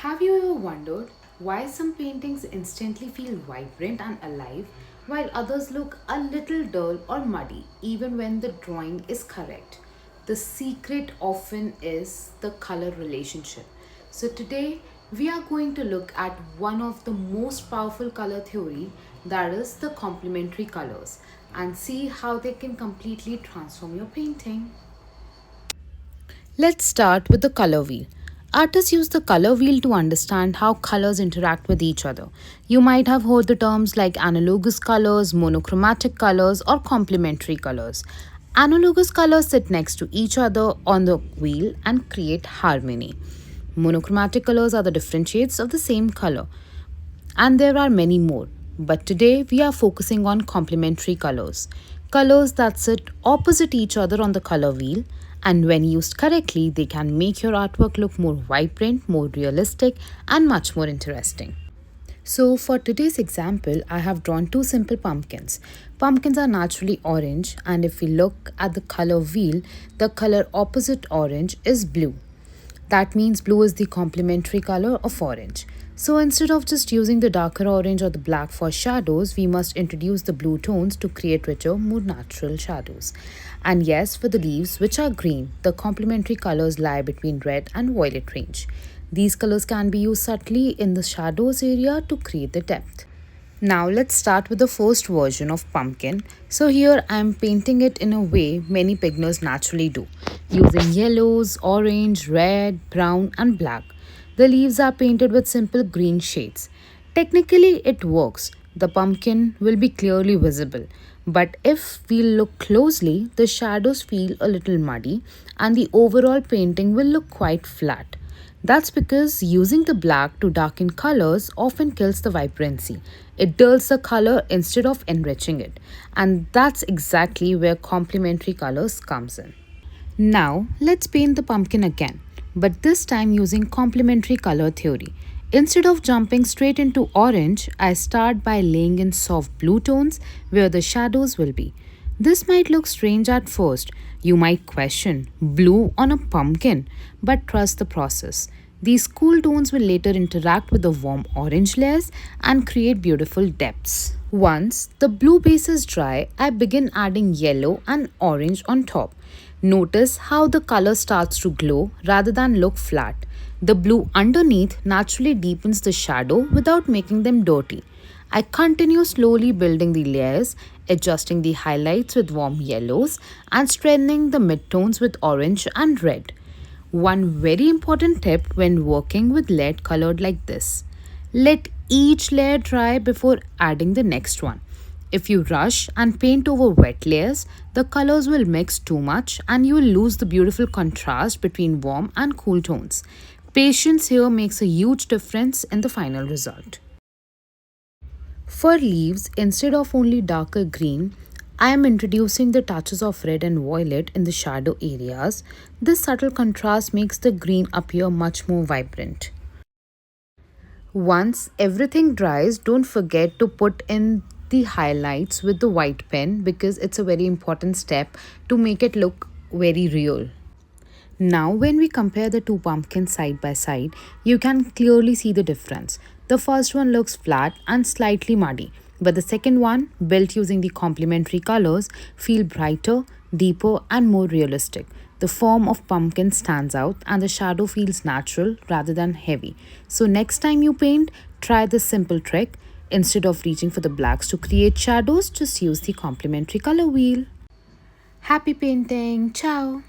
Have you ever wondered why some paintings instantly feel vibrant and alive while others look a little dull or muddy even when the drawing is correct? The secret often is the color relationship. So today we are going to look at one of the most powerful color theory, that is the complementary colors, and see how they can completely transform your painting. Let's start with the color wheel. Artists use the color wheel to understand how colors interact with each other. You might have heard the terms like analogous colors, monochromatic colors, or complementary colors. Analogous colors sit next to each other on the wheel and create harmony. Monochromatic colors are the different shades of the same color, and there are many more. But today we are focusing on complementary colors. Colors that sit opposite each other on the color wheel, and when used correctly, they can make your artwork look more vibrant, more realistic, and much more interesting. So, for today's example, I have drawn two simple pumpkins. Pumpkins are naturally orange, and if we look at the color wheel, the color opposite orange is blue. That means blue is the complementary color of orange. So instead of just using the darker orange or the black for shadows, we must introduce the blue tones to create richer, more natural shadows. And yes, for the leaves, which are green, the complementary colors lie between red and violet range. These colors can be used subtly in the shadows area to create the depth. Now let's start with the first version of pumpkin. So here I am painting it in a way many beginners naturally do, using yellows, orange, red, brown and black. The leaves are painted with simple green shades. Technically it works. The pumpkin will be clearly visible. But if we look closely, the shadows feel a little muddy and the overall painting will look quite flat. That's because using the black to darken colors often kills the vibrancy. It dulls the color instead of enriching it. And that's exactly where complementary colors comes in. Now, let's paint the pumpkin again, but this time using complementary color theory. Instead of jumping straight into orange, I start by laying in soft blue tones where the shadows will be. This might look strange at first. You might question blue on a pumpkin, but trust the process. These cool tones will later interact with the warm orange layers and create beautiful depths. Once the blue base is dry, I begin adding yellow and orange on top. Notice how the color starts to glow rather than look flat. The blue underneath naturally deepens the shadow without making them dirty. I continue slowly building the layers, adjusting the highlights with warm yellows and strengthening the midtones with orange and red. One very important tip when working with lead colored like this: let each layer dry before adding the next one. If you rush and paint over wet layers, the colors will mix too much and you will lose the beautiful contrast between warm and cool tones. Patience here makes a huge difference in the final result. For leaves, instead of only darker green, I am introducing the touches of red and violet in the shadow areas. This subtle contrast makes the green appear much more vibrant. Once everything dries, don't forget to put in the highlights with the white pen because it's a very important step to make it look very real. Now, when we compare the two pumpkins side by side, you can clearly see the difference. The first one looks flat and slightly muddy, but the second one, built using the complementary colors, feel brighter, deeper, and more realistic. The form of pumpkin stands out and the shadow feels natural rather than heavy. So, next time you paint, try this simple trick. Instead of reaching for the blacks to create shadows, just use the complementary color wheel. Happy painting! Ciao!